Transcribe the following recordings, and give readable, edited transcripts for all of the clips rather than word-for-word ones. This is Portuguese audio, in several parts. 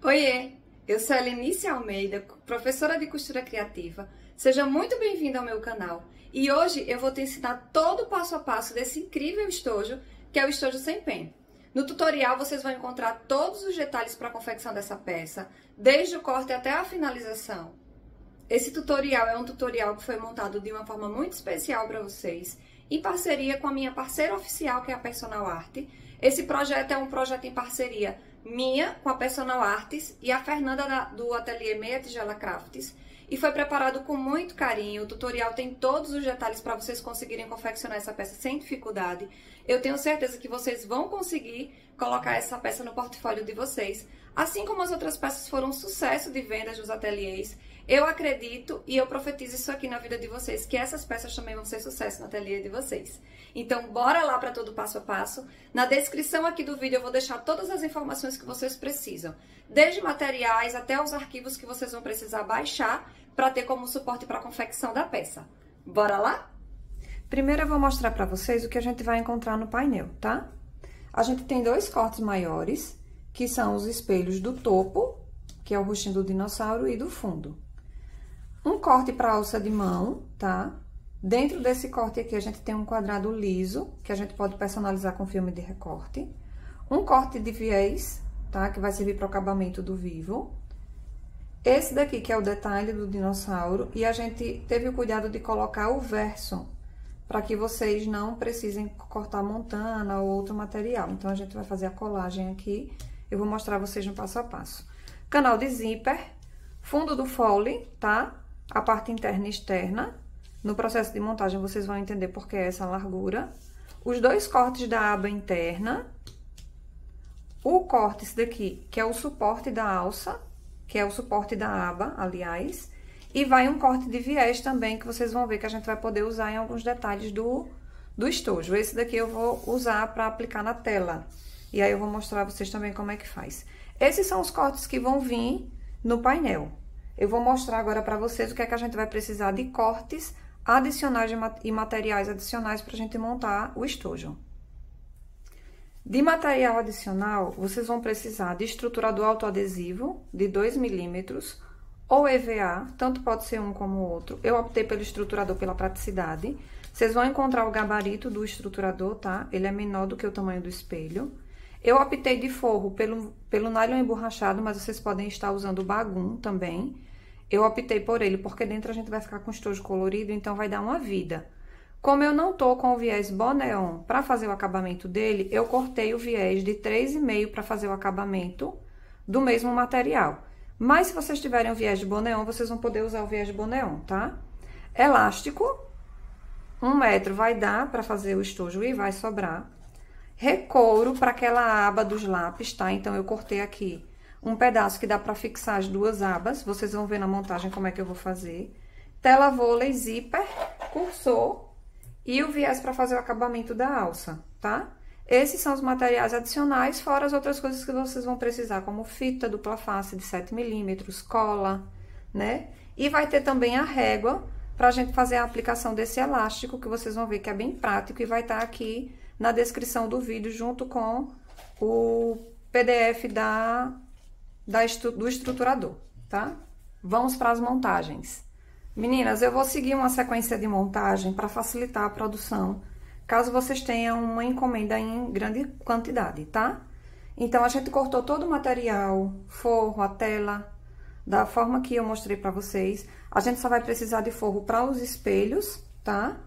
Oiê, eu sou a Lenice Almeida, professora de costura criativa. Seja muito bem-vinda ao meu canal. E hoje eu vou te ensinar todo o passo a passo desse incrível estojo, que é o estojo sem pen. No tutorial vocês vão encontrar todos os detalhes para a confecção dessa peça, desde o corte até a finalização. Esse tutorial é um tutorial que foi montado de uma forma muito especial para vocês, em parceria com a minha parceira oficial, que é a Personal Art. Esse projeto é um projeto em parceria minha com a Personal Arts e a Fernanda do ateliê Meia Tigela Crafts, e foi preparado com muito carinho. O tutorial tem todos os detalhes para vocês conseguirem confeccionar essa peça sem dificuldade. Eu tenho certeza que vocês vão conseguir colocar essa peça no portfólio de vocês, assim como as outras peças foram um sucesso de vendas dos ateliês. Eu acredito e eu profetizo isso aqui na vida de vocês, que essas peças também vão ser sucesso no ateliê de vocês. Então, bora lá para todo o passo a passo. Na descrição aqui do vídeo eu vou deixar todas as informações que vocês precisam, desde materiais até os arquivos que vocês vão precisar baixar para ter como suporte para a confecção da peça. Bora lá? Primeiro eu vou mostrar para vocês o que a gente vai encontrar no painel, tá? A gente tem dois cortes maiores, que são os espelhos do topo, que é o rostinho do dinossauro, e do fundo. Um corte para alça de mão, tá? Dentro desse corte aqui, a gente tem um quadrado liso, que a gente pode personalizar com filme de recorte. Um corte de viés, tá? Que vai servir para o acabamento do vivo. Esse daqui, que é o detalhe do dinossauro, e a gente teve o cuidado de colocar o verso, para que vocês não precisem cortar montana ou outro material. Então, a gente vai fazer a colagem aqui, eu vou mostrar a vocês no passo a passo. Canal de zíper, fundo do fole, tá? A parte interna e externa. No processo de montagem, vocês vão entender por que é essa largura. Os dois cortes da aba interna. O corte, esse daqui, que é o suporte da alça, que é o suporte da aba, aliás. E vai um corte de viés também, que vocês vão ver que a gente vai poder usar em alguns detalhes do estojo. Esse daqui eu vou usar para aplicar na tela. E aí, eu vou mostrar a vocês também como é que faz. Esses são os cortes que vão vir no painel. Eu vou mostrar agora para vocês o que é que a gente vai precisar de cortes adicionais e materiais adicionais para a gente montar o estojo. De material adicional, vocês vão precisar de estruturador autoadesivo de 2 milímetros ou EVA, tanto pode ser um como o outro. Eu optei pelo estruturador pela praticidade. Vocês vão encontrar o gabarito do estruturador, tá? Ele é menor do que o tamanho do espelho. Eu optei de forro pelo nylon emborrachado, mas vocês podem estar usando o bagum também. Eu optei por ele porque dentro a gente vai ficar com estojo colorido, então vai dar uma vida. Como eu não tô com o viés Boneon para fazer o acabamento dele, eu cortei o viés de 3,5 para fazer o acabamento do mesmo material. Mas se vocês tiverem o viés de Boneon, vocês vão poder usar o viés de Boneon, tá? Elástico, 1 metro vai dar para fazer o estojo e vai sobrar. Recouro para aquela aba dos lápis, tá? Então, eu cortei aqui um pedaço que dá para fixar as duas abas. Vocês vão ver na montagem como é que eu vou fazer. Tela vôlei, zíper, cursor e o viés para fazer o acabamento da alça, tá? Esses são os materiais adicionais, fora as outras coisas que vocês vão precisar, como fita dupla face de 7 milímetros, cola, né? E vai ter também a régua para a gente fazer a aplicação desse elástico, que vocês vão ver que é bem prático e vai estar aqui na descrição do vídeo, junto com o PDF do estruturador, tá? Vamos para as montagens. Meninas, eu vou seguir uma sequência de montagem para facilitar a produção, caso vocês tenham uma encomenda em grande quantidade, tá? Então, a gente cortou todo o material, forro, a tela, da forma que eu mostrei para vocês. A gente só vai precisar de forro para os espelhos, tá?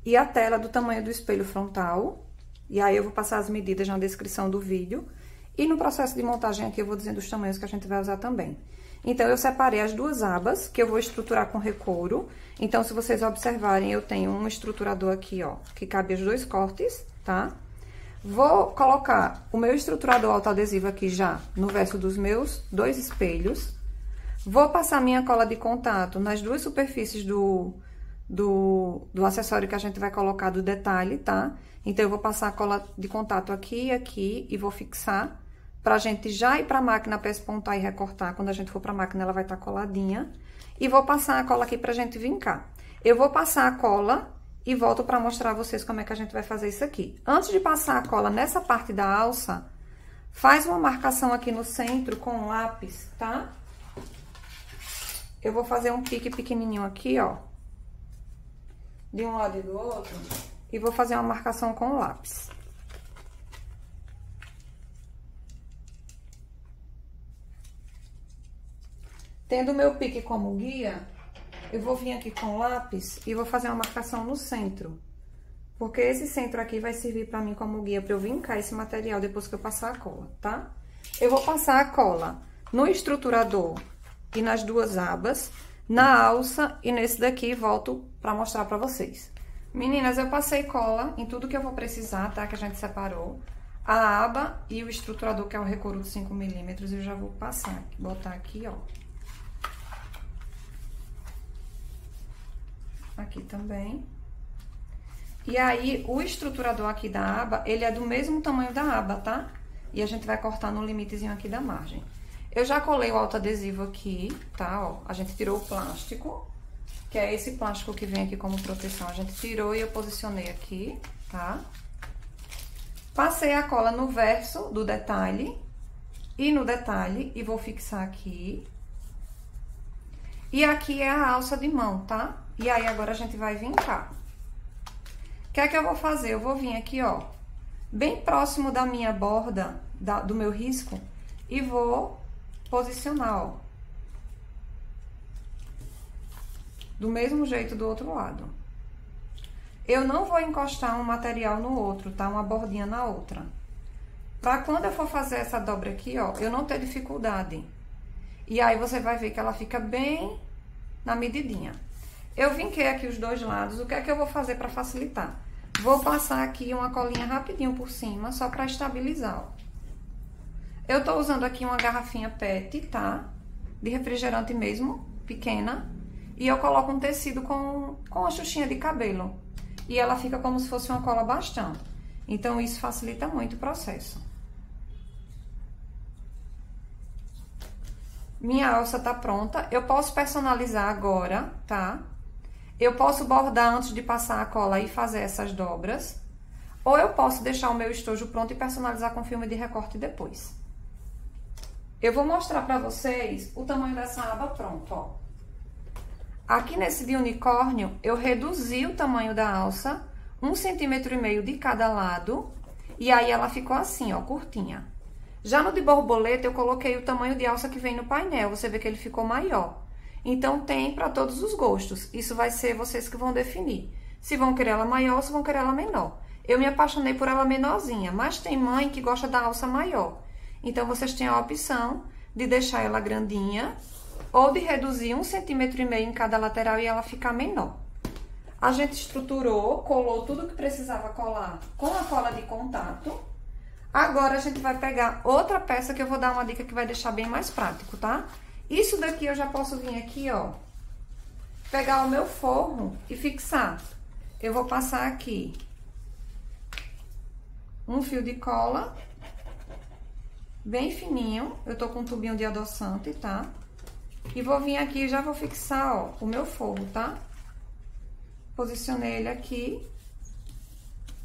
E a tela do tamanho do espelho frontal. E aí, eu vou passar as medidas na descrição do vídeo. E no processo de montagem aqui, eu vou dizendo os tamanhos que a gente vai usar também. Então, eu separei as duas abas, que eu vou estruturar com recouro. Então, se vocês observarem, eu tenho um estruturador aqui, ó, que cabe os dois cortes, tá? Vou colocar o meu estruturador autoadesivo aqui já no verso dos meus dois espelhos. Vou passar minha cola de contato nas duas superfícies do acessório que a gente vai colocar do detalhe, tá? Então, eu vou passar a cola de contato aqui e aqui e vou fixar pra gente já ir pra máquina pra espontar e recortar. Quando a gente for pra máquina, ela vai estar coladinha. E vou passar a cola aqui pra gente vincar. Eu vou passar a cola e volto pra mostrar a vocês como é que a gente vai fazer isso aqui. Antes de passar a cola nessa parte da alça, Faz uma marcação aqui no centro com lápis, tá? Eu vou fazer um pique pequenininho aqui, ó. De um lado e do outro. E vou fazer uma marcação com lápis. Tendo o meu pique como guia, eu vou vir aqui com lápis e vou fazer uma marcação no centro. Porque esse centro aqui vai servir pra mim como guia pra eu vincar esse material depois que eu passar a cola, tá? Eu vou passar a cola no estruturador e nas duas abas, na alça e nesse daqui volto pra mostrar pra vocês. Meninas, eu passei cola em tudo que eu vou precisar, tá? Que a gente separou. A aba e o estruturador, que é o recouro de 5 milímetros, eu já vou passar, botar aqui, ó. Aqui também. E aí, o estruturador aqui da aba, ele é do mesmo tamanho da aba, tá? E a gente vai cortar no limitezinho aqui da margem. Eu já colei o autoadesivo aqui, tá? Ó, a gente tirou o plástico, que é esse plástico que vem aqui como proteção. A gente tirou e eu posicionei aqui, tá? Passei a cola no verso do detalhe e no detalhe e vou fixar aqui. E aqui é a alça de mão, tá? E aí, agora a gente vai vincar. O que é que eu vou fazer? Eu vou vir aqui, ó, bem próximo da minha borda, do meu risco, e vou posicionar, ó. Do mesmo jeito do outro lado. Eu não vou encostar um material no outro, tá? Uma bordinha na outra. Pra quando eu for fazer essa dobra aqui, ó, eu não ter dificuldade. E aí, você vai ver que ela fica bem na medidinha. Eu vinquei aqui os dois lados, o que é que eu vou fazer pra facilitar? Vou passar aqui uma colinha rapidinho por cima, só pra estabilizar, ó. Eu tô usando aqui uma garrafinha PET, tá? De refrigerante mesmo, pequena. E eu coloco um tecido com a xuxinha de cabelo. E ela fica como se fosse uma cola bastão. Então, isso facilita muito o processo. Minha alça tá pronta. Eu posso personalizar agora, tá? Eu posso bordar antes de passar a cola e fazer essas dobras. Ou eu posso deixar o meu estojo pronto e personalizar com filme de recorte depois. Eu vou mostrar pra vocês o tamanho dessa aba pronto, ó. Aqui nesse de unicórnio, eu reduzi o tamanho da alça, 1,5 cm de cada lado. E aí, ela ficou assim, ó, curtinha. Já no de borboleta, eu coloquei o tamanho de alça que vem no painel. Você vê que ele ficou maior. Então, tem para todos os gostos. Isso vai ser vocês que vão definir. Se vão querer ela maior ou se vão querer ela menor. Eu me apaixonei por ela menorzinha, mas tem mãe que gosta da alça maior. Então, vocês têm a opção de deixar ela grandinha ou de reduzir 1,5 cm em cada lateral e ela ficar menor. A gente estruturou, colou tudo que precisava colar com a cola de contato. Agora, a gente vai pegar outra peça que eu vou dar uma dica que vai deixar bem mais prático, tá? Isso daqui eu já posso vir aqui, ó, pegar o meu forro e fixar. Eu vou passar aqui um fio de cola, bem fininho. Eu tô com um tubinho de adoçante, tá? E vou vir aqui e já vou fixar, ó, o meu forro, tá? Posicionei ele aqui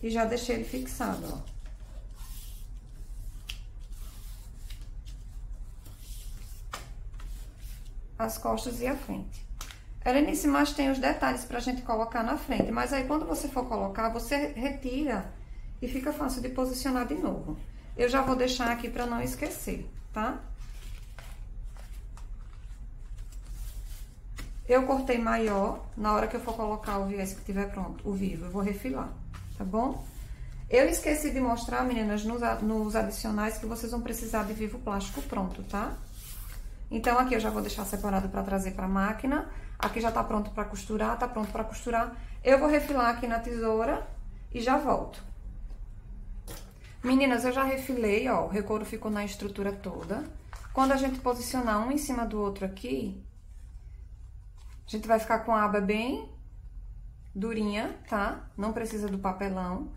e já deixei ele fixado, ó. As costas e a frente. Helenice, mas tem os detalhes pra gente colocar na frente. Mas aí, quando você for colocar, você retira e fica fácil de posicionar de novo. Eu já vou deixar aqui pra não esquecer, tá? Eu cortei maior. Na hora que eu for colocar o viés que tiver pronto, o vivo, eu vou refilar, tá bom? Eu esqueci de mostrar, meninas, nos adicionais, que vocês vão precisar de vivo plástico pronto, tá? Então, aqui eu já vou deixar separado pra trazer pra máquina. Aqui já tá pronto pra costurar, tá pronto pra costurar. Eu vou refilar aqui na tesoura e já volto. Meninas, eu já refilei, ó, o recouro ficou na estrutura toda. Quando a gente posicionar um em cima do outro aqui, a gente vai ficar com a aba bem durinha, tá? Não precisa do papelão.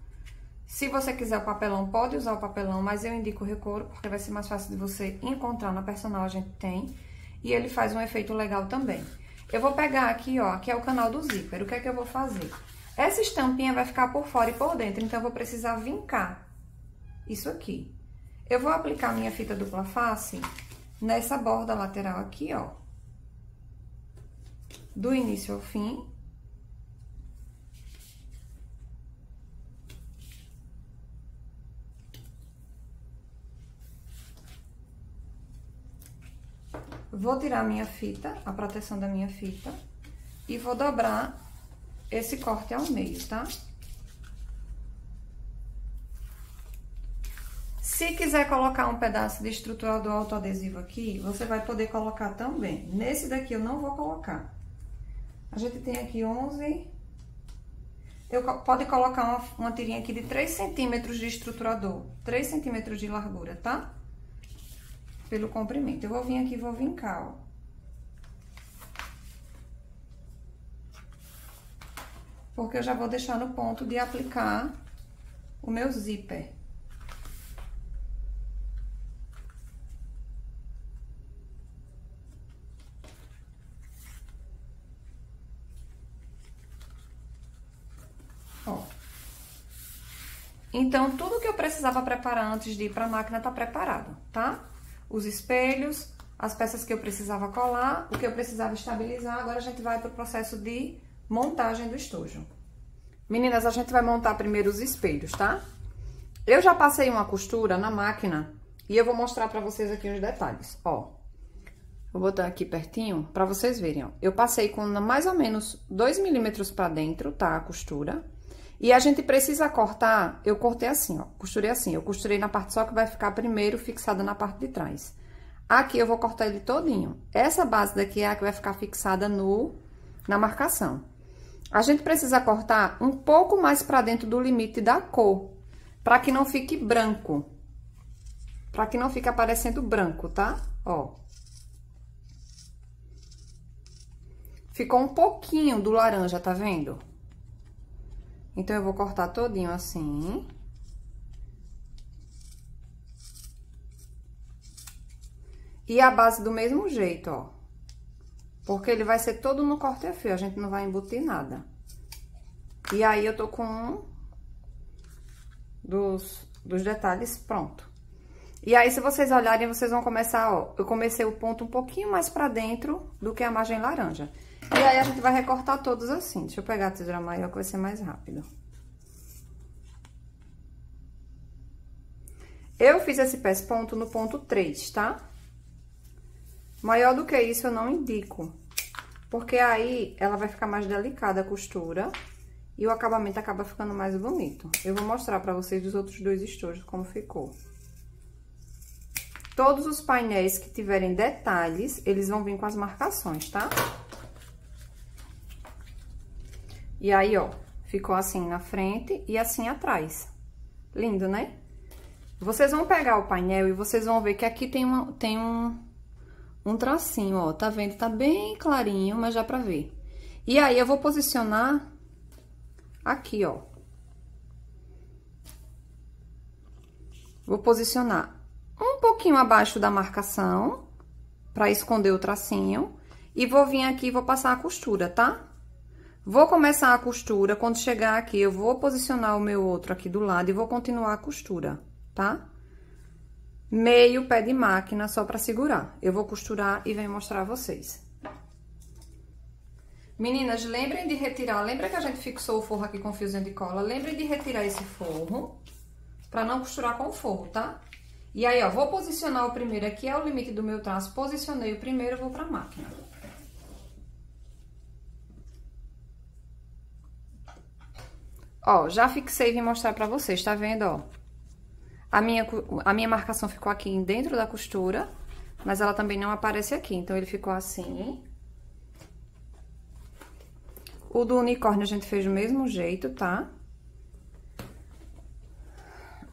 Se você quiser o papelão, pode usar o papelão, mas eu indico o recouro, porque vai ser mais fácil de você encontrar. Na personal a gente tem, e ele faz um efeito legal também. Eu vou pegar aqui, ó, que é o canal do zíper. O que é que eu vou fazer? Essa estampinha vai ficar por fora e por dentro, então eu vou precisar vincar isso aqui. Eu vou aplicar minha fita dupla face nessa borda lateral aqui, ó. Do início ao fim. Vou tirar minha fita, a proteção da minha fita, e vou dobrar esse corte ao meio, tá? Se quiser colocar um pedaço de estruturador autoadesivo aqui, você vai poder colocar também. Nesse daqui eu não vou colocar. A gente tem aqui 11... Pode colocar uma tirinha aqui de 3 centímetros de estruturador, 3 centímetros de largura, tá? Pelo comprimento. Eu vou vir aqui e vou vincar, ó. Porque eu já vou deixar no ponto de aplicar o meu zíper. Ó. Então, tudo que eu precisava preparar antes de ir pra máquina tá preparado, tá? Os espelhos, as peças que eu precisava colar, o que eu precisava estabilizar. Agora, a gente vai pro processo de montagem do estojo. Meninas, a gente vai montar primeiro os espelhos, tá? Eu já passei uma costura na máquina e eu vou mostrar pra vocês aqui os detalhes, ó. Vou botar aqui pertinho pra vocês verem, ó. Eu passei com mais ou menos 2 milímetros pra dentro, tá? A costura. E a gente precisa cortar, eu cortei assim, ó. Costurei assim, eu costurei na parte só que vai ficar primeiro fixada na parte de trás. Aqui eu vou cortar ele todinho. Essa base daqui é a que vai ficar fixada na marcação. A gente precisa cortar um pouco mais pra dentro do limite da cor, pra que não fique branco. Pra que não fique aparecendo branco, tá? Ó. Ficou um pouquinho do laranja, tá vendo? Então, eu vou cortar todinho assim. E a base do mesmo jeito, ó. Porque ele vai ser todo no corte a fio, a gente não vai embutir nada. E aí, eu tô com um dos detalhes pronto. E aí, se vocês olharem, vocês vão começar, ó. Eu comecei o ponto um pouquinho mais pra dentro do que a margem laranja. E aí, a gente vai recortar todos assim. Deixa eu pegar a tesoura maior que vai ser mais rápido. Eu fiz esse pesponto no ponto 3, tá? Maior do que isso, eu não indico. Porque aí, ela vai ficar mais delicada a costura. E o acabamento acaba ficando mais bonito. Eu vou mostrar pra vocês os outros dois estojos como ficou. Todos os painéis que tiverem detalhes, eles vão vir com as marcações, tá? E aí, ó, ficou assim na frente e assim atrás. Lindo, né? Vocês vão pegar o painel e vocês vão ver que aqui tem um tracinho, ó. Tá vendo? Tá bem clarinho, mas já pra ver. E aí, eu vou posicionar aqui, ó. Vou posicionar um pouquinho abaixo da marcação, pra esconder o tracinho. E vou vir aqui e vou passar a costura, tá? Vou começar a costura, quando chegar aqui, eu vou posicionar o meu outro aqui do lado e vou continuar a costura, tá? Meio pé de máquina só pra segurar. Eu vou costurar e venho mostrar a vocês. Meninas, lembrem de retirar, lembra que a gente fixou o forro aqui com fiozinho de cola? Lembrem de retirar esse forro pra não costurar com o forro, tá? E aí, ó, vou posicionar o primeiro aqui, é o limite do meu traço. Posicionei o primeiro, vou pra máquina. Ó, já fixei e vim mostrar pra vocês, tá vendo, ó? A minha marcação ficou aqui dentro da costura, mas ela também não aparece aqui, então ele ficou assim. O do unicórnio a gente fez do mesmo jeito, tá?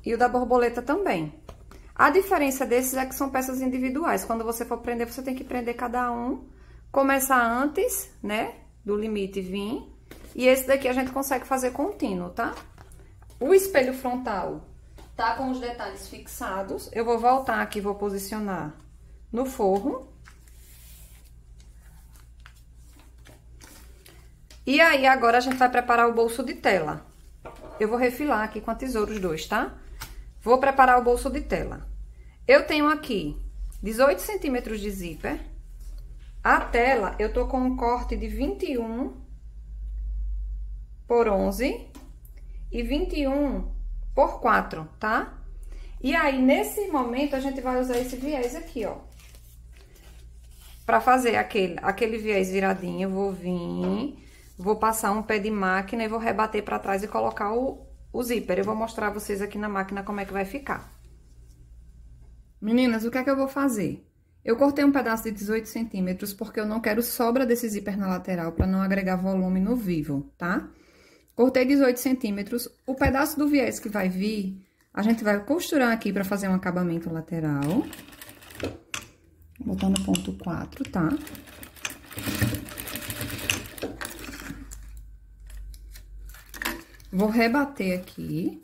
E o da borboleta também. A diferença desses é que são peças individuais. Quando você for prender, você tem que prender cada um. Começar antes, né? Do limite vir. E esse daqui a gente consegue fazer contínuo, tá? O espelho frontal tá com os detalhes fixados. Eu vou voltar aqui, vou posicionar no forro. E aí, agora a gente vai preparar o bolso de tela. Eu vou refilar aqui com a tesoura os dois, tá? Vou preparar o bolso de tela. Eu tenho aqui 18 centímetros de zíper. A tela, eu tô com um corte de 21 por 11 e 21 por 4, tá? E aí, nesse momento, a gente vai usar esse viés aqui, ó. Pra fazer aquele viés viradinho, eu vou vir, vou passar um pé de máquina e vou rebater pra trás e colocar o zíper. Eu vou mostrar a vocês aqui na máquina como é que vai ficar. Meninas, o que é que eu vou fazer? Eu cortei um pedaço de 18 centímetros porque eu não quero sobra desse zíper na lateral pra não agregar volume no vivo, tá? Cortei 18 centímetros. O pedaço do viés que vai vir, a gente vai costurar aqui pra fazer um acabamento lateral. Botando ponto 4, tá? Vou rebater aqui.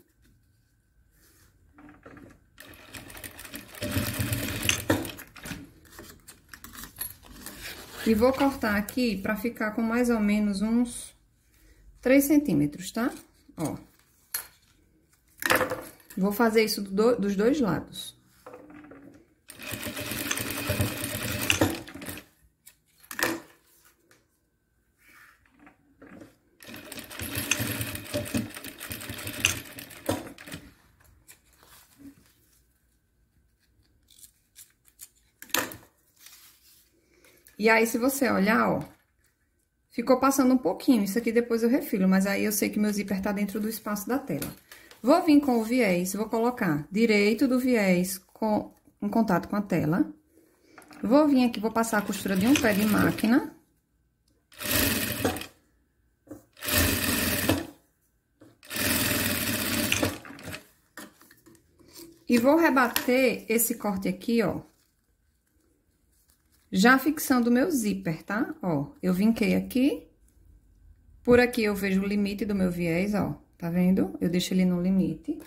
E vou cortar aqui pra ficar com mais ou menos uns 3 centímetros, tá? Ó. Vou fazer isso dos dois lados. E aí, se você olhar, ó, ficou passando um pouquinho. Isso aqui depois eu refilo, mas aí eu sei que meu zíper tá dentro do espaço da tela. Vou vir com o viés, vou colocar direito do viés em contato com a tela. Vou vir aqui, vou passar a costura de um pé de máquina. E vou rebater esse corte aqui, ó. Já fixando o meu zíper, tá? Ó, eu vinquei aqui. Por aqui eu vejo o limite do meu viés, ó. Tá vendo? Eu deixo ele no limite.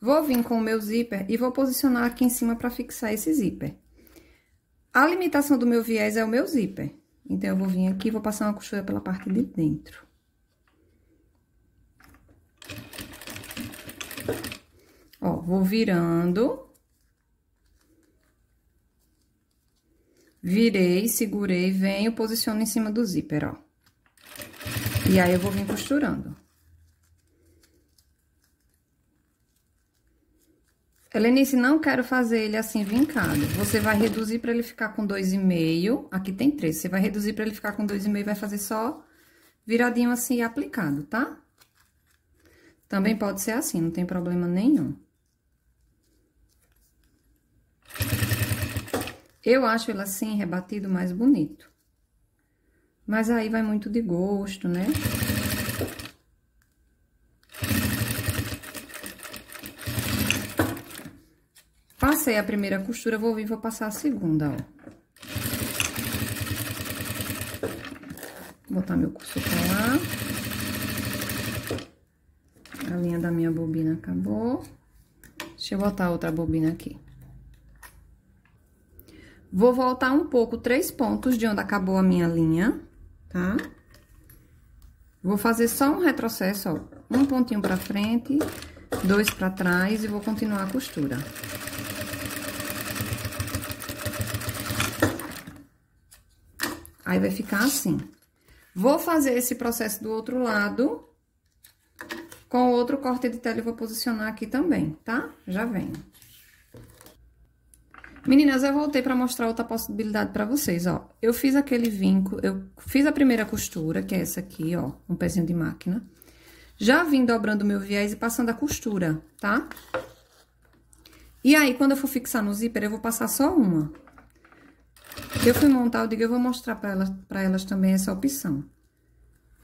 Vou vir com o meu zíper e vou posicionar aqui em cima pra fixar esse zíper. A limitação do meu viés é o meu zíper. Então, eu vou vir aqui e vou passar uma costura pela parte de dentro. Ó, vou virando. Virei, segurei, venho, posiciono em cima do zíper, ó. E aí, eu vou vir costurando. Helenice, não quero fazer ele assim vincado. Você vai reduzir pra ele ficar com 2,5. Aqui tem 3. Você vai reduzir pra ele ficar com 2,5 e vai fazer só viradinho assim aplicado, tá? Também pode ser assim, não tem problema nenhum. Eu acho ele assim, rebatido, mais bonito. Mas aí vai muito de gosto, né? Passei a primeira costura, vou vir e vou passar a segunda, ó. Vou botar meu cursor pra lá. A linha da minha bobina acabou. Deixa eu botar outra bobina aqui. Vou voltar um pouco 3 pontos de onde acabou a minha linha, tá? Vou fazer só um retrocesso, ó. Um pontinho pra frente, 2 pra trás e vou continuar a costura. Aí, vai ficar assim. Vou fazer esse processo do outro lado, com o outro corte de tela e vou posicionar aqui também, tá? Já venho. Meninas, eu voltei pra mostrar outra possibilidade pra vocês, ó. Eu fiz aquele vinco, eu fiz a primeira costura, que é essa aqui, ó, um pezinho de máquina. Já vim dobrando o meu viés e passando a costura, tá? E aí, quando eu for fixar no zíper, eu vou passar só uma. Eu fui montar, eu digo, eu vou mostrar pra elas também essa opção.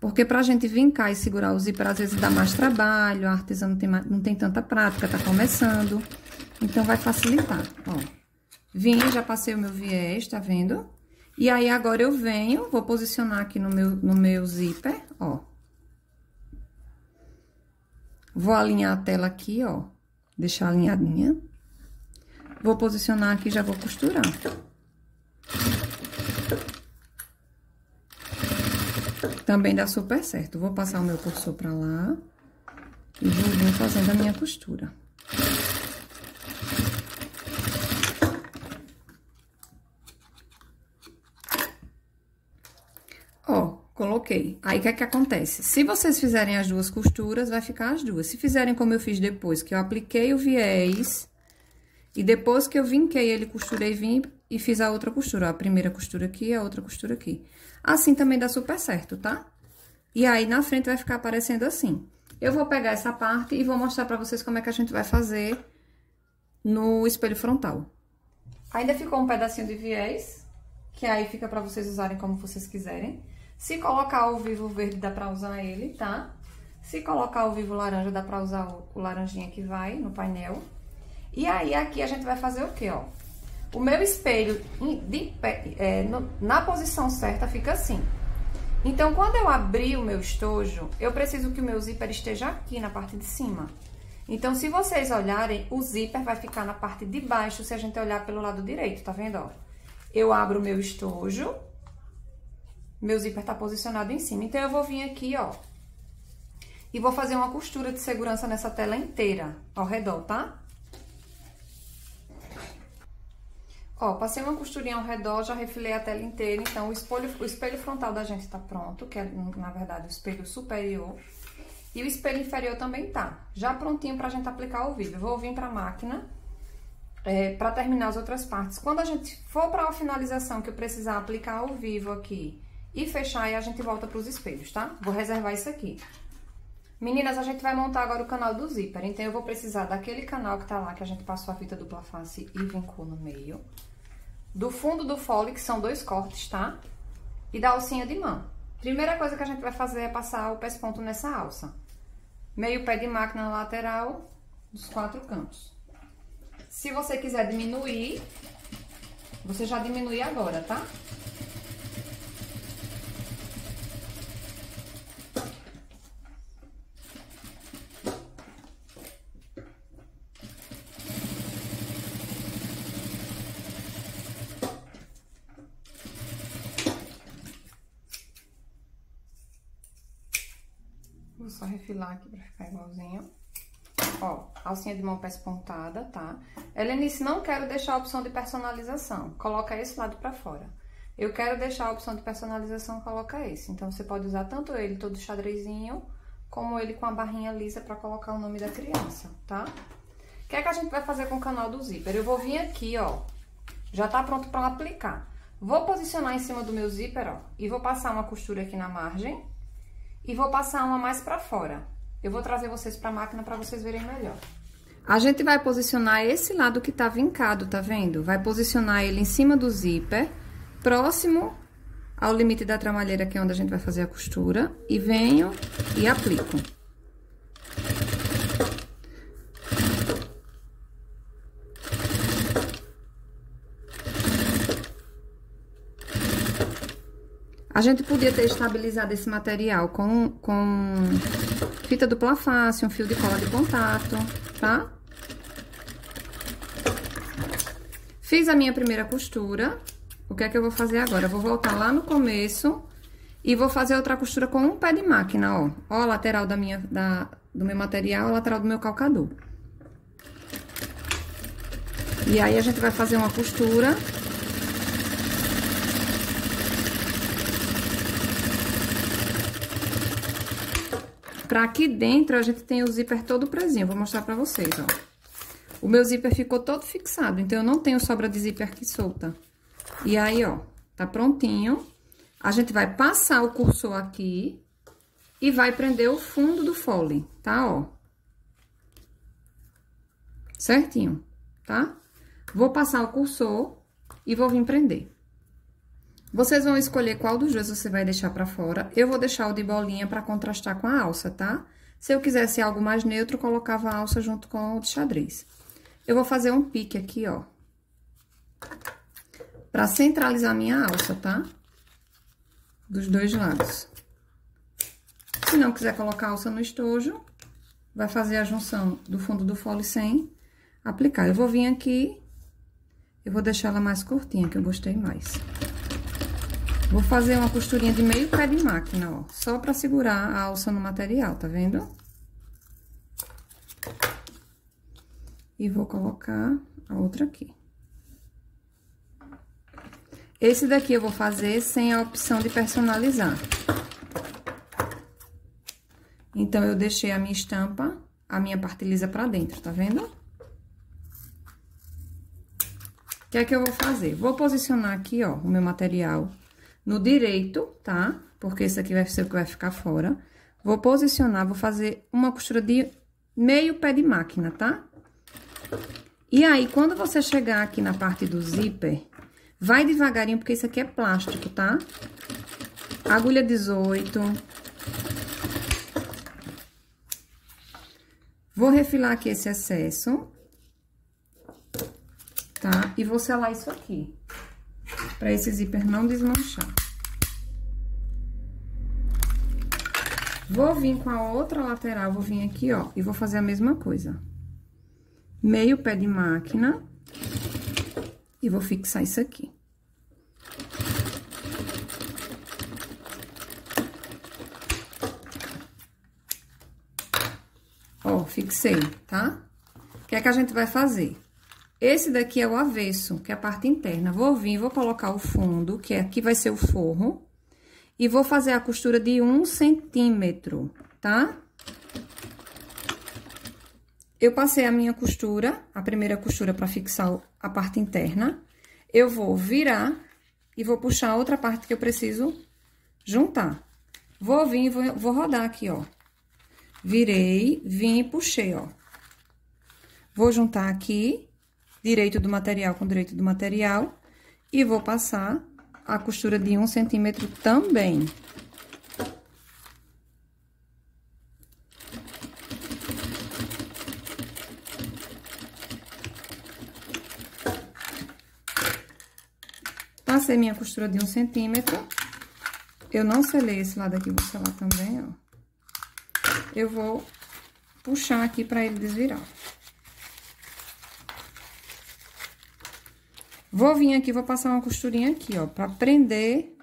Porque pra gente vincar e segurar o zíper, às vezes dá mais trabalho, a artesã não tem tanta prática, tá começando. Então, vai facilitar, ó. Vim, já passei o meu viés, tá vendo? E aí, agora eu venho, vou posicionar aqui no meu zíper, ó. Vou alinhar a tela aqui, ó. Deixar alinhadinha. Vou posicionar aqui e já vou costurar. Também dá super certo. Vou passar o meu cursor pra lá. E vou vir fazendo a minha costura. Coloquei. Aí, o que é que acontece? Se vocês fizerem as duas costuras, vai ficar as duas. Se fizerem como eu fiz depois, que eu apliquei o viés, e depois que eu vinquei ele, costurei, vim e fiz a outra costura. Ó, a primeira costura aqui, a outra costura aqui. Assim também dá super certo, tá? E aí, na frente vai ficar aparecendo assim. Eu vou pegar essa parte e vou mostrar pra vocês como é que a gente vai fazer no espelho frontal. Ainda ficou um pedacinho de viés, que aí fica pra vocês usarem como vocês quiserem. Se colocar o vivo verde, dá pra usar ele, tá? Se colocar o vivo laranja, dá pra usar o laranjinha que vai no painel. E aí, aqui a gente vai fazer o quê, ó? O meu espelho na posição certa fica assim. Então, quando eu abrir o meu estojo, eu preciso que o meu zíper esteja aqui na parte de cima. Então, se vocês olharem, o zíper vai ficar na parte de baixo, se a gente olhar pelo lado direito, tá vendo, ó? Eu abro o meu estojo, meu zíper tá posicionado em cima. Então, eu vou vir aqui, ó, e vou fazer uma costura de segurança nessa tela inteira, ao redor, tá? Ó, passei uma costurinha ao redor, já refilei a tela inteira, então o espelho frontal da gente tá pronto, que é, na verdade, o espelho superior. E o espelho inferior também tá, já prontinho pra gente aplicar ao vivo. Eu vou vir pra máquina, pra terminar as outras partes. Quando a gente for pra finalização, que eu precisar aplicar ao vivo aqui e fechar, aí a gente volta pros espelhos, tá? Vou reservar isso aqui. Meninas, a gente vai montar agora o canal do zíper, então eu vou precisar daquele canal que tá lá, que a gente passou a fita dupla face e vincou no meio. Do fundo do fole, que são 2 cortes, tá? E da alcinha de mão. Primeira coisa que a gente vai fazer é passar o pesponto nessa alça. Meio pé de máquina na lateral dos 4 cantos. Se você quiser diminuir, você já diminui agora, tá? Vou só refilar aqui pra ficar igualzinho. Ó, alcinha de mão pespontada, tá? Helenice, não quero deixar a opção de personalização. Coloca esse lado pra fora. Eu quero deixar a opção de personalização, coloca esse. Então, você pode usar tanto ele todo xadrezinho, como ele com a barrinha lisa pra colocar o nome da criança, tá? O que é que a gente vai fazer com o canal do zíper? Eu vou vir aqui, ó. Já tá pronto pra aplicar. Vou posicionar em cima do meu zíper, ó. E vou passar uma costura aqui na margem. E vou passar uma mais pra fora. Eu vou trazer vocês pra máquina pra vocês verem melhor. A gente vai posicionar esse lado que tá vincado, tá vendo? Vai posicionar ele em cima do zíper, próximo ao limite da tramalheira, que é onde a gente vai fazer a costura. E venho e aplico. A gente podia ter estabilizado esse material com fita dupla face, um fio de cola de contato, tá? Fiz a minha primeira costura. O que é que eu vou fazer agora? Eu vou voltar lá no começo e vou fazer outra costura com um pé de máquina, ó. Ó a lateral do meu material, a lateral do meu calcador. E aí, a gente vai fazer uma costura... Pra aqui dentro, a gente tem o zíper todo presinho. Vou mostrar pra vocês, ó. O meu zíper ficou todo fixado, então eu não tenho sobra de zíper aqui solta. E aí, ó, tá prontinho. A gente vai passar o cursor aqui e vai prender o fundo do fole, tá, ó. Certinho, tá? Vou passar o cursor e vou vir prender. Vocês vão escolher qual dos dois você vai deixar pra fora. Eu vou deixar o de bolinha pra contrastar com a alça, tá? Se eu quisesse algo mais neutro, colocava a alça junto com o de xadrez. Eu vou fazer um pique aqui, ó. Pra centralizar a minha alça, tá? Dos dois lados. Se não quiser colocar a alça no estojo, vai fazer a junção do fundo do fole sem aplicar. Eu vou vir aqui, eu vou deixar ela mais curtinha, que eu gostei mais. Vou fazer uma costurinha de meio pé de máquina, ó. Só pra segurar a alça no material, tá vendo? E vou colocar a outra aqui. Esse daqui eu vou fazer sem a opção de personalizar. Então, eu deixei a minha estampa, a minha parte lisa pra dentro, tá vendo? O que é que eu vou fazer? Vou posicionar aqui, ó, o meu material no direito, tá? Porque esse aqui vai ser o que vai ficar fora. Vou posicionar, vou fazer uma costura de meio pé de máquina, tá? E aí, quando você chegar aqui na parte do zíper, vai devagarinho, porque isso aqui é plástico, tá? Agulha 18. Vou refilar aqui esse excesso, tá? E vou selar isso aqui, pra esse zíper não desmanchar. Vou vir com a outra lateral, vou vir aqui, ó, e vou fazer a mesma coisa. Meio pé de máquina. E vou fixar isso aqui. Ó, fixei, tá? O que é que a gente vai fazer? Esse daqui é o avesso, que é a parte interna. Vou vir, vou colocar o fundo, que aqui vai ser o forro. E vou fazer a costura de 1 centímetro, tá? Eu passei a minha costura, a primeira costura pra fixar a parte interna. Eu vou virar e vou puxar a outra parte que eu preciso juntar. Vou vir e vou rodar aqui, ó. Virei, vim e puxei, ó. Vou juntar aqui, direito do material com direito do material. E vou passar a costura de 1 centímetro também. Passei minha costura de 1 centímetro. Eu não selei esse lado aqui, vou selar também, ó. Eu vou puxar aqui pra ele desvirar. Vou vir aqui, vou passar uma costurinha aqui, ó, pra prender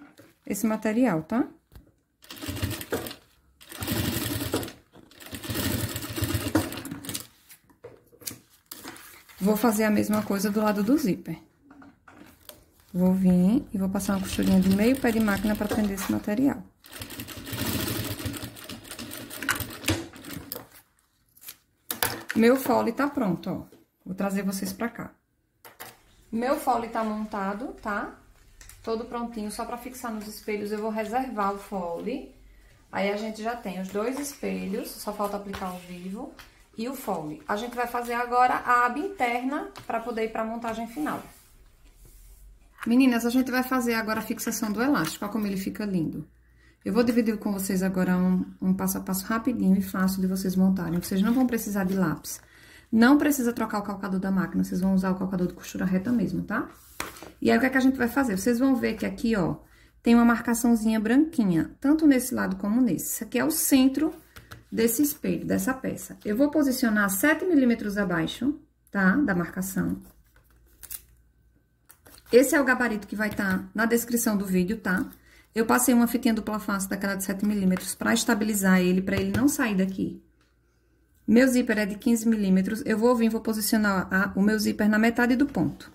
esse material, tá? Vou fazer a mesma coisa do lado do zíper. Vou vir e vou passar uma costurinha de meio pé de máquina pra prender esse material. Meu fole tá pronto, ó. Vou trazer vocês pra cá. Meu fole tá montado, tá? Todo prontinho, só pra fixar nos espelhos eu vou reservar o fole. Aí a gente já tem os 2 espelhos, só falta aplicar ao vivo, e o fole. A gente vai fazer agora a aba interna pra poder ir pra montagem final. Meninas, a gente vai fazer agora a fixação do elástico, olha como ele fica lindo. Eu vou dividir com vocês agora um passo a passo rapidinho e fácil de vocês montarem. Vocês não vão precisar de lápis. Não precisa trocar o calcador da máquina, vocês vão usar o calcador de costura reta mesmo, tá? E aí, o que é que a gente vai fazer? Vocês vão ver que aqui, ó, tem uma marcaçãozinha branquinha, tanto nesse lado como nesse. Isso aqui é o centro desse espelho, dessa peça. Eu vou posicionar 7 milímetros abaixo, tá? Da marcação. Esse é o gabarito que vai estar na descrição do vídeo, tá? Eu passei uma fitinha dupla face daquela de 7 milímetros pra estabilizar ele, pra ele não sair daqui. Meu zíper é de 15 milímetros, eu vou vir, vou posicionar o meu zíper na metade do ponto.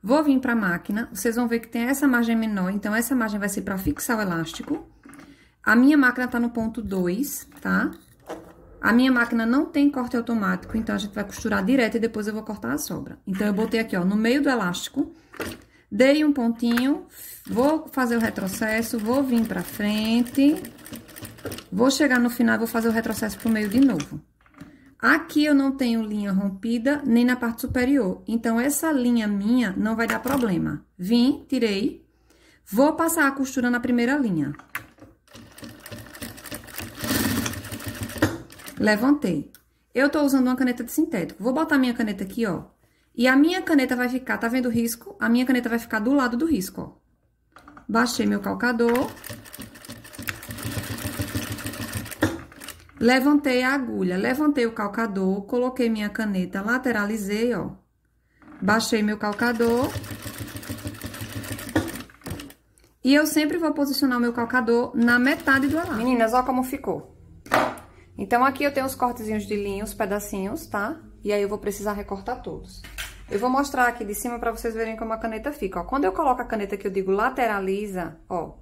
Vou vir pra máquina, vocês vão ver que tem essa margem menor, então essa margem vai ser pra fixar o elástico. A minha máquina tá no ponto 2, tá? A minha máquina não tem corte automático, então a gente vai costurar direto e depois eu vou cortar a sobra. Então, eu botei aqui, ó, no meio do elástico, dei um pontinho, vou fazer o retrocesso, vou vir pra frente, vou chegar no final e vou fazer o retrocesso pro meio de novo. Aqui eu não tenho linha rompida, nem na parte superior, então essa linha minha não vai dar problema. Vim, tirei, vou passar a costura na primeira linha. Levantei. Eu tô usando uma caneta de sintético, vou botar minha caneta aqui, ó. E a minha caneta vai ficar, tá vendo o risco? A minha caneta vai ficar do lado do risco, ó. Baixei meu calcador. Levantei a agulha, levantei o calcador, coloquei minha caneta, lateralizei, ó. Baixei meu calcador. E eu sempre vou posicionar o meu calcador na metade do elástico. Meninas, ó como ficou. Então, aqui eu tenho os cortezinhos de linha, os pedacinhos, tá? E aí, eu vou precisar recortar todos. Eu vou mostrar aqui de cima pra vocês verem como a caneta fica, ó. Quando eu coloco a caneta que eu digo lateraliza, ó,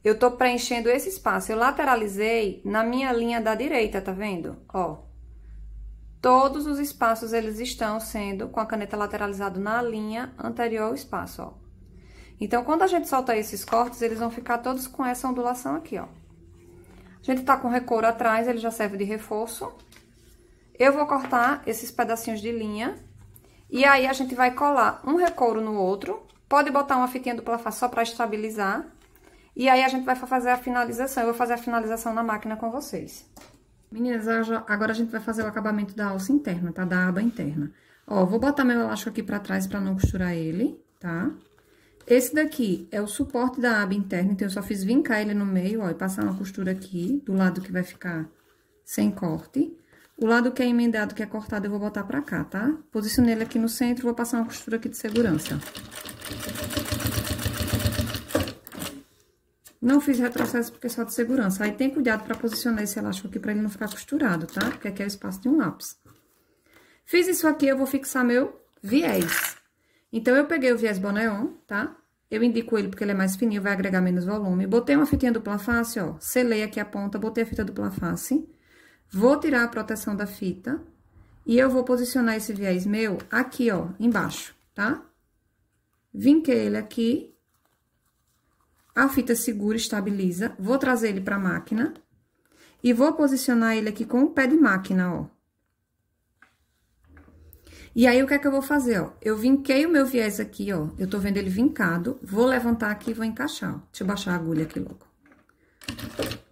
eu tô preenchendo esse espaço. Eu lateralizei na minha linha da direita, tá vendo? Ó. Todos os espaços, eles estão sendo com a caneta lateralizada na linha anterior ao espaço, ó. Então, quando a gente solta esses cortes, eles vão ficar todos com essa ondulação aqui, ó. A gente tá com recouro atrás, ele já serve de reforço. Eu vou cortar esses pedacinhos de linha. E aí, a gente vai colar um recouro no outro. Pode botar uma fitinha dupla face só pra estabilizar. E aí, a gente vai fazer a finalização. Eu vou fazer a finalização na máquina com vocês. Meninas, agora a gente vai fazer o acabamento da alça interna, tá? Da aba interna. Ó, vou botar meu elástico aqui pra trás pra não costurar ele, tá? Esse daqui é o suporte da aba interna, então eu só fiz vincar ele no meio, ó, e passar uma costura aqui, do lado que vai ficar sem corte. O lado que é emendado, que é cortado, eu vou botar pra cá, tá? Posicionei ele aqui no centro, vou passar uma costura aqui de segurança. Não fiz retrocesso porque é só de segurança. Aí tem cuidado pra posicionar esse elástico aqui pra ele não ficar costurado, tá? Porque aqui é o espaço de um lápis. Fiz isso aqui, eu vou fixar meu viés. Então, eu peguei o viés Boneon, tá? Eu indico ele porque ele é mais fininho, vai agregar menos volume. Botei uma fitinha dupla face, ó. Selei aqui a ponta, botei a fita dupla face. Vou tirar a proteção da fita. E eu vou posicionar esse viés meu aqui, ó, embaixo, tá? Vinquei ele aqui. A fita segura, estabiliza. Vou trazer ele pra máquina. E vou posicionar ele aqui com o pé de máquina, ó. E aí, o que é que eu vou fazer, ó? Eu vinquei o meu viés aqui, ó. Eu tô vendo ele vincado. Vou levantar aqui e vou encaixar, ó. Deixa eu baixar a agulha aqui logo.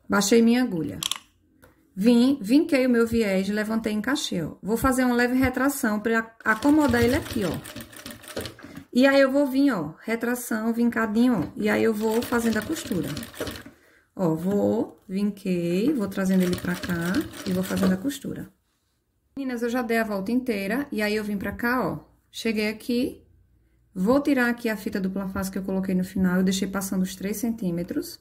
Baixei minha agulha. Vinquei o meu viés, levantei e encaixei, ó. Vou fazer uma leve retração pra acomodar ele aqui, ó. E aí, eu vou vir, ó, retração, vincadinho, ó. E aí, eu vou fazendo a costura. Ó, vinquei, vou trazendo ele pra cá e vou fazendo a costura. Meninas, eu já dei a volta inteira, e aí eu vim pra cá, ó. Cheguei aqui, vou tirar aqui a fita dupla face que eu coloquei no final, eu deixei passando os 3 centímetros.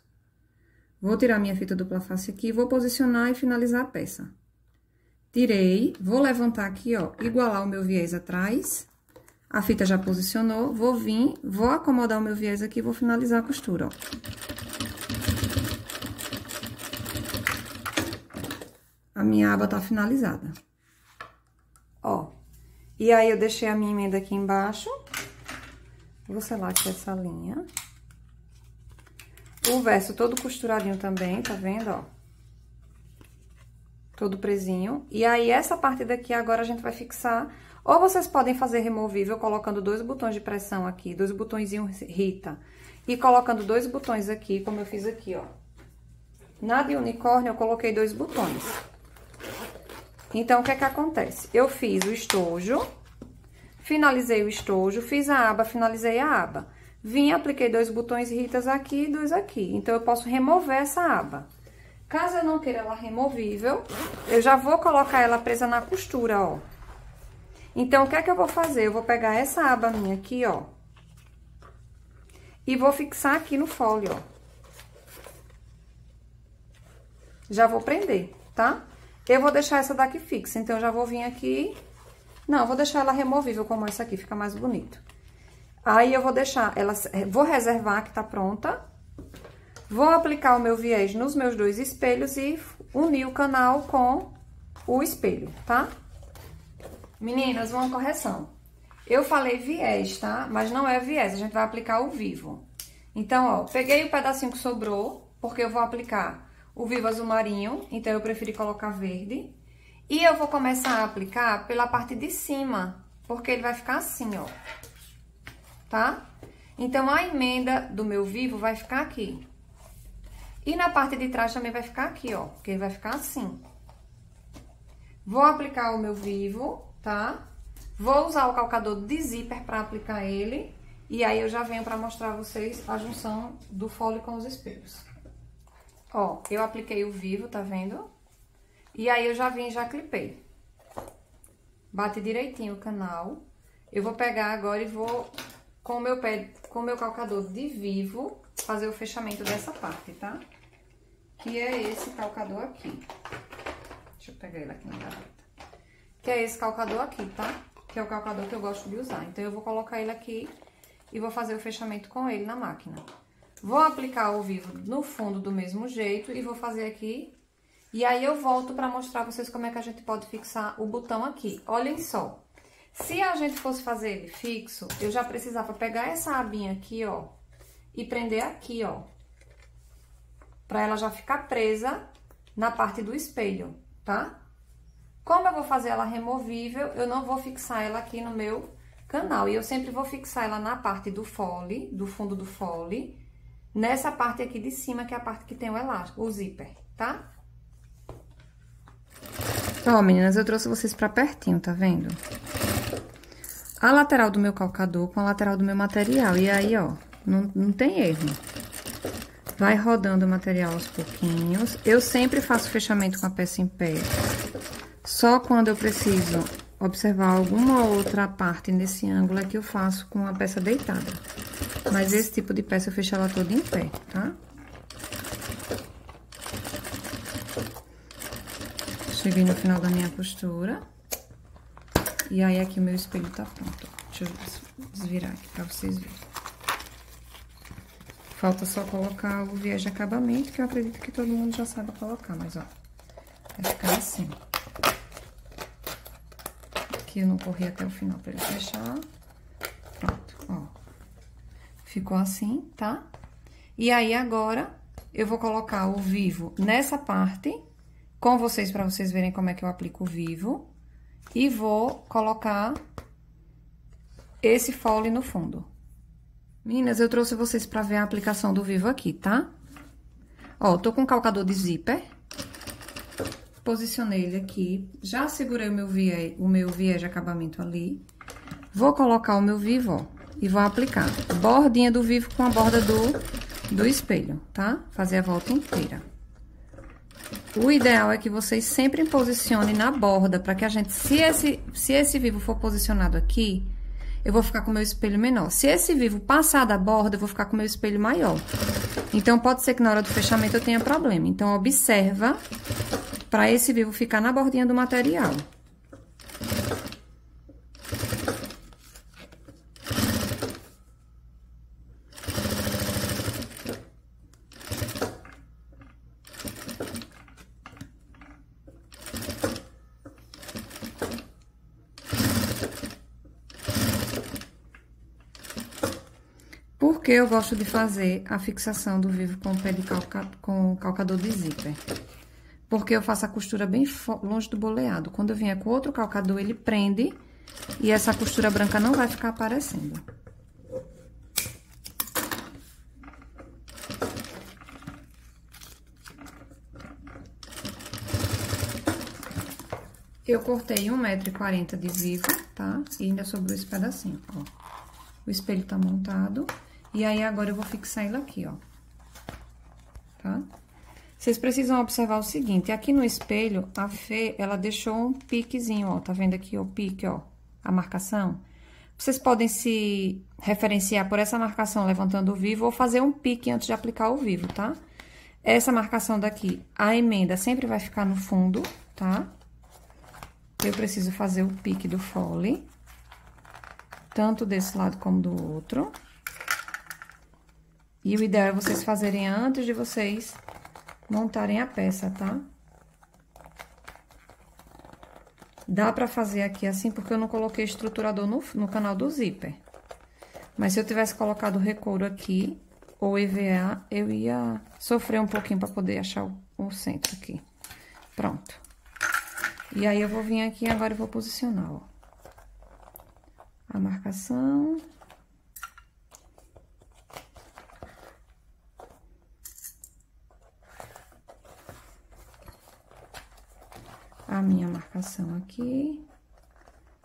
Vou tirar minha fita dupla face aqui, vou posicionar e finalizar a peça. Tirei, vou levantar aqui, ó, igualar o meu viés atrás. A fita já posicionou, vou vir, vou acomodar o meu viés aqui e vou finalizar a costura, ó. A minha aba tá finalizada. Ó, e aí, eu deixei a minha emenda aqui embaixo. Vou selar aqui essa linha. O verso todo costuradinho também, tá vendo, ó? Todo presinho. E aí, essa parte daqui agora a gente vai fixar. Ou vocês podem fazer removível colocando 2 botões de pressão aqui, 2 botõezinhos Rita. E colocando 2 botões aqui, como eu fiz aqui, ó. Na de unicórnio, eu coloquei 2 botões. Então, o que é que acontece? Eu fiz o estojo, finalizei o estojo, fiz a aba, finalizei a aba. Vim, apliquei 2 botões Ritas aqui e 2 aqui. Então, eu posso remover essa aba. Caso eu não queira ela removível, eu já vou colocar ela presa na costura, ó. Então, o que é que eu vou fazer? Eu vou pegar essa aba minha aqui, ó. E vou fixar aqui no fole, ó. Já vou prender, tá? Eu vou deixar essa daqui fixa, então, eu já vou vir aqui... Não, eu vou deixar ela removível como essa aqui, fica mais bonito. Aí, eu vou deixar ela... Vou reservar que tá pronta. Vou aplicar o meu viés nos meus 2 espelhos e unir o canal com o espelho, tá? Meninas, uma correção. Eu falei viés, tá? Mas não é viés, a gente vai aplicar o vivo. Então, ó, peguei o pedacinho que sobrou, porque eu vou aplicar... o vivo azul marinho, então eu preferi colocar verde. E eu vou começar a aplicar pela parte de cima, porque ele vai ficar assim, ó. Tá? Então, a emenda do meu vivo vai ficar aqui. E na parte de trás também vai ficar aqui, ó, porque ele vai ficar assim. Vou aplicar o meu vivo, tá? Vou usar o calcador de zíper pra aplicar ele. E aí, eu já venho pra mostrar a vocês a junção do fole com os espelhos. Ó, eu apliquei o vivo, tá vendo? E aí, eu já vim e já clipei. Bate direitinho o canal. Eu vou pegar agora e vou, com o meu calcador de vivo, fazer o fechamento dessa parte, tá? Que é esse calcador aqui. Deixa eu pegar ele aqui na gaveta. Que é esse calcador aqui, tá? Que é o calcador que eu gosto de usar. Então, eu vou colocar ele aqui e vou fazer o fechamento com ele na máquina. Vou aplicar o vivo no fundo do mesmo jeito e vou fazer aqui. E aí eu volto pra mostrar pra vocês como é que a gente pode fixar o botão aqui. Olhem só. Se a gente fosse fazer ele fixo, eu já precisava pegar essa abinha aqui, ó, e prender aqui, ó. Pra ela já ficar presa na parte do espelho, tá? Como eu vou fazer ela removível, eu não vou fixar ela aqui no meu canal. E eu sempre vou fixar ela na parte do fole, do fundo do fole, nessa parte aqui de cima, que é a parte que tem o elástico, o zíper, tá? Ó, meninas, eu trouxe vocês pra pertinho, tá vendo? A lateral do meu calcador com a lateral do meu material. E aí, ó, não tem erro. Vai rodando o material aos pouquinhos. Eu sempre faço fechamento com a peça em pé. Só quando eu preciso observar alguma outra parte nesse ângulo é que eu faço com a peça deitada. Mas esse tipo de peça eu fecho ela toda em pé, tá? Cheguei no final da minha costura. E aí, aqui o meu espelho tá pronto. Deixa eu desvirar aqui pra vocês verem. Falta só colocar o viés de acabamento, que eu acredito que todo mundo já sabe colocar, mas ó, vai ficar assim. Aqui eu não corri até o final pra ele fechar. Pronto, ó. Ficou assim, tá? E aí, agora, eu vou colocar o vivo nessa parte, com vocês, pra vocês verem como é que eu aplico o vivo. E vou colocar esse fole no fundo. Meninas, eu trouxe vocês pra ver a aplicação do vivo aqui, tá? Ó, tô com um calcador de zíper. Posicionei ele aqui. Já segurei o meu viés de acabamento ali. Vou colocar o meu vivo, ó, e vou aplicar. Bordinha do vivo com a borda do espelho, tá? Fazer a volta inteira. O ideal é que vocês sempre posicionem na borda, para que a gente, se esse vivo for posicionado aqui, eu vou ficar com o meu espelho menor. Se esse vivo passar da borda, eu vou ficar com o meu espelho maior. Então, pode ser que na hora do fechamento eu tenha problema. Então, observa para esse vivo ficar na bordinha do material. Porque eu gosto de fazer a fixação do vivo com o pé de com calcador de zíper. Porque eu faço a costura bem longe do boleado. Quando eu vier com outro calcador, ele prende e essa costura branca não vai ficar aparecendo. Eu cortei 1,40 m de vivo, tá? E ainda sobrou esse pedacinho, ó. O espelho tá montado. E aí, agora eu vou fixar ele aqui, ó. Tá? Vocês precisam observar o seguinte, aqui no espelho, a Fê, ela deixou um piquezinho, ó. Tá vendo aqui o pique, ó? A marcação. Vocês podem se referenciar por essa marcação levantando o vivo ou fazer um pique antes de aplicar o vivo, tá? Essa marcação daqui, a emenda sempre vai ficar no fundo, tá? Eu preciso fazer o pique do fole, tanto desse lado como do outro. E o ideal é vocês fazerem antes de vocês montarem a peça, tá? Dá pra fazer aqui assim, porque eu não coloquei estruturador no canal do zíper. Mas se eu tivesse colocado o recouro aqui, ou EVA, eu ia sofrer um pouquinho pra poder achar o centro aqui. Pronto. E aí, eu vou vir aqui agora e vou posicionar, ó. A marcação. A minha marcação aqui,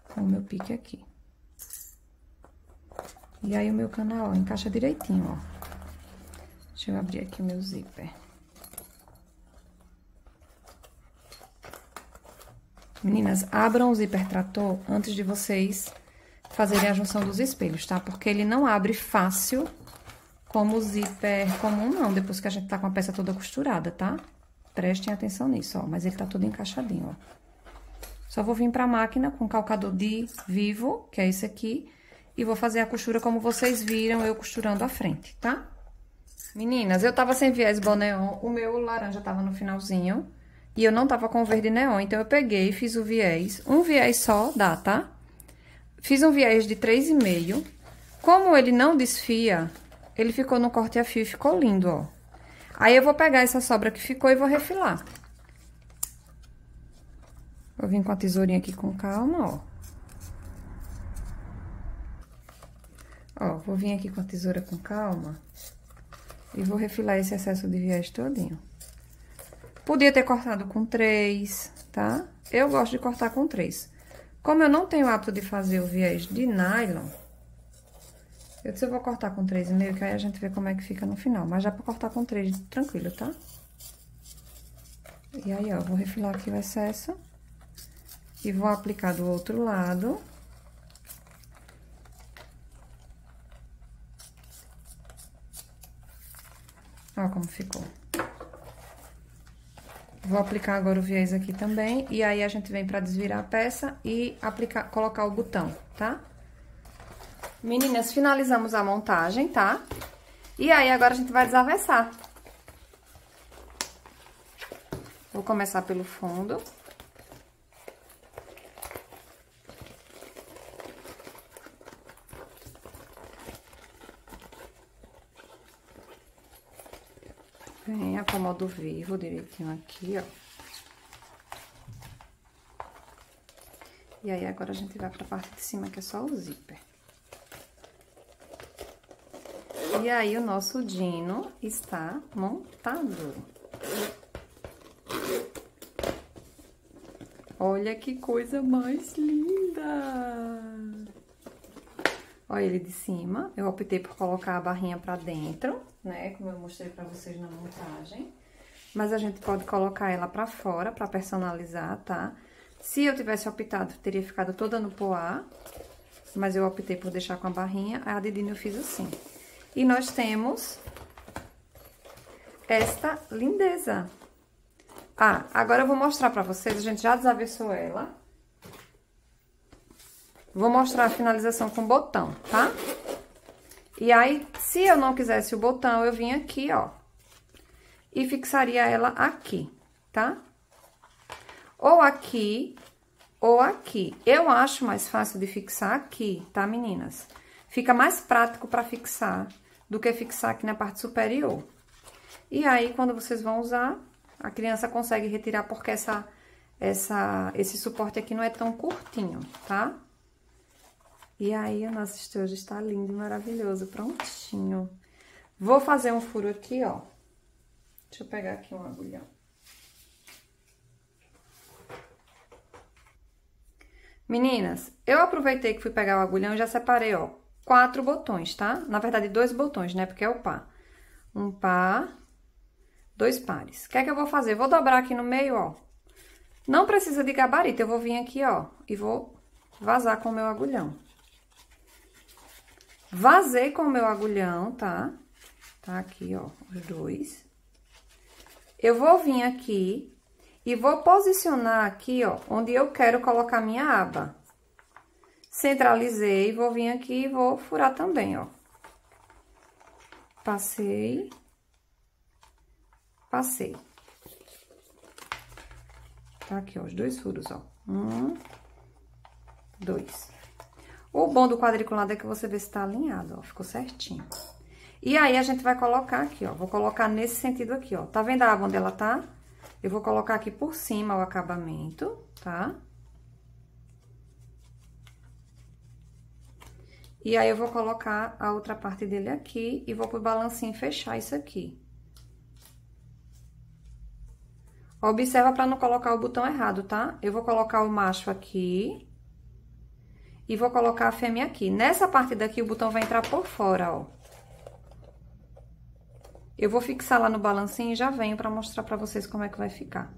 com o meu pique aqui. E aí, o meu canal, ó, encaixa direitinho, ó. Deixa eu abrir aqui o meu zíper. Meninas, abram o zíper trator antes de vocês fazerem a junção dos espelhos, tá? Porque ele não abre fácil como o zíper comum, não, depois que a gente tá com a peça toda costurada, tá? Prestem atenção nisso, ó, mas ele tá todo encaixadinho, ó. Só vou vir pra máquina com calcador de vivo, que é esse aqui, e vou fazer a costura como vocês viram eu costurando a frente, tá? Meninas, eu tava sem viés Bom Neon, o meu laranja tava no finalzinho e eu não tava com verde neon, então eu peguei e fiz o viés, um viés só dá, tá? Fiz um viés de 3,5. Como ele não desfia, ele ficou no corte a fio e ficou lindo, ó. Aí eu vou pegar essa sobra que ficou e vou refilar. Vou vir com a tesourinha aqui com calma, ó. Ó, vou vir aqui com a tesoura com calma. E vou refilar esse excesso de viés todinho. Podia ter cortado com 3, tá? Eu gosto de cortar com 3. Como eu não tenho hábito de fazer o viés de nylon, eu disse, eu vou cortar com 3,5, que aí a gente vê como é que fica no final. Mas já pra cortar com 3, tranquilo, tá? E aí, ó, vou refilar aqui o excesso. E vou aplicar do outro lado. Ó como ficou. Vou aplicar agora o viés aqui também. E aí, a gente vem pra desvirar a peça e colocar o botão, tá? Meninas, finalizamos a montagem, tá? E aí, agora a gente vai desavessar. Vou começar pelo fundo. Vem, acomodo vivo direitinho aqui, ó. E aí, agora a gente vai pra parte de cima, que é só o zíper. E aí, o nosso Dino está montado. Olha que coisa mais linda! Olha ele de cima. Eu optei por colocar a barrinha pra dentro, né? Como eu mostrei pra vocês na montagem. Mas a gente pode colocar ela pra fora, pra personalizar, tá? Se eu tivesse optado, teria ficado toda no poá. Mas eu optei por deixar com a barrinha. A de Dino eu fiz assim. E nós temos esta lindeza. Ah, agora eu vou mostrar pra vocês, a gente já desavessou ela. Vou mostrar a finalização com o botão, tá? E aí, se eu não quisesse o botão, eu vim aqui, ó. E fixaria ela aqui, tá? Ou aqui, ou aqui. Eu acho mais fácil de fixar aqui, tá, meninas? Fica mais prático pra fixar do que fixar aqui na parte superior. E aí, quando vocês vão usar, a criança consegue retirar, porque esse suporte aqui não é tão curtinho, tá? E aí, o nosso estojo está lindo e maravilhoso, prontinho. Vou fazer um furo aqui, ó. Deixa eu pegar aqui um agulhão. Meninas, eu aproveitei que fui pegar o agulhão e já separei, ó, 4 botões, tá? Na verdade, 2 botões, né? Porque é o par. Um par, 2 pares. O que é que eu vou fazer? Vou dobrar aqui no meio, ó. Não precisa de gabarito, eu vou vir aqui, ó, e vou vazar com o meu agulhão. Vazei com o meu agulhão, tá? Tá aqui, ó, os 2. Eu vou vir aqui e vou posicionar aqui, ó, onde eu quero colocar minha aba. Centralizei, vou vir aqui e vou furar também, ó. Passei. Passei. Tá aqui, ó, os 2 furos, ó. 1, 2. O bom do quadriculado é que você vê se tá alinhado, ó, ficou certinho. E aí, a gente vai colocar aqui, ó, vou colocar nesse sentido aqui, ó. Tá vendo a aba onde ela tá? Eu vou colocar aqui por cima o acabamento, tá? E aí, eu vou colocar a outra parte dele aqui e vou pro balancinho fechar isso aqui. Observa pra não colocar o botão errado, tá? Eu vou colocar o macho aqui e vou colocar a fêmea aqui. Nessa parte daqui, o botão vai entrar por fora, ó. Eu vou fixar lá no balancinho e já venho pra mostrar pra vocês como é que vai ficar.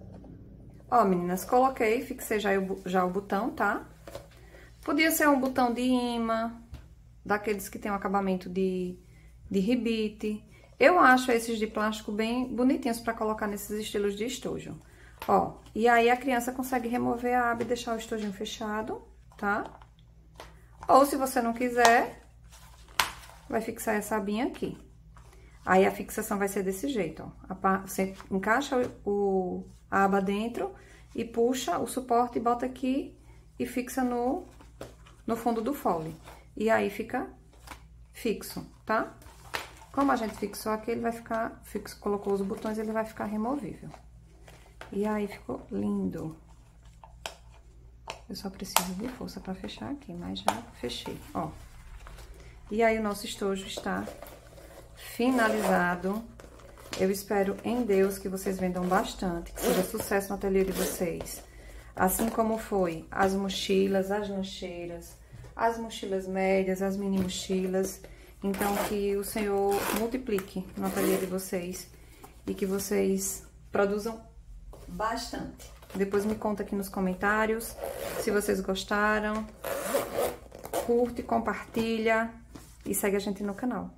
Ó, meninas, coloquei, fixei já o botão, tá? Podia ser um botão de imã, daqueles que tem um acabamento de rebite. Eu acho esses de plástico bem bonitinhos pra colocar nesses estilos de estojo. Ó, e aí a criança consegue remover a aba e deixar o estojinho fechado, tá? Ou se você não quiser, vai fixar essa abinha aqui. Aí a fixação vai ser desse jeito, ó. Você encaixa a aba dentro e puxa o suporte e bota aqui e fixa no fundo do fole. E aí fica fixo, tá? Como a gente fixou aqui, ele vai ficar fixo, colocou os botões, ele vai ficar removível. E aí ficou lindo. Eu só preciso de força pra fechar aqui, mas já fechei, ó. E aí o nosso estojo está finalizado. Eu espero em Deus que vocês vendam bastante, que seja sucesso no ateliê de vocês. Assim como foi as mochilas, as lancheiras, as mochilas médias, as mini mochilas. Então, que o Senhor multiplique no ateliê de vocês e que vocês produzam bastante. Depois me conta aqui nos comentários se vocês gostaram. Curte, compartilha e segue a gente no canal.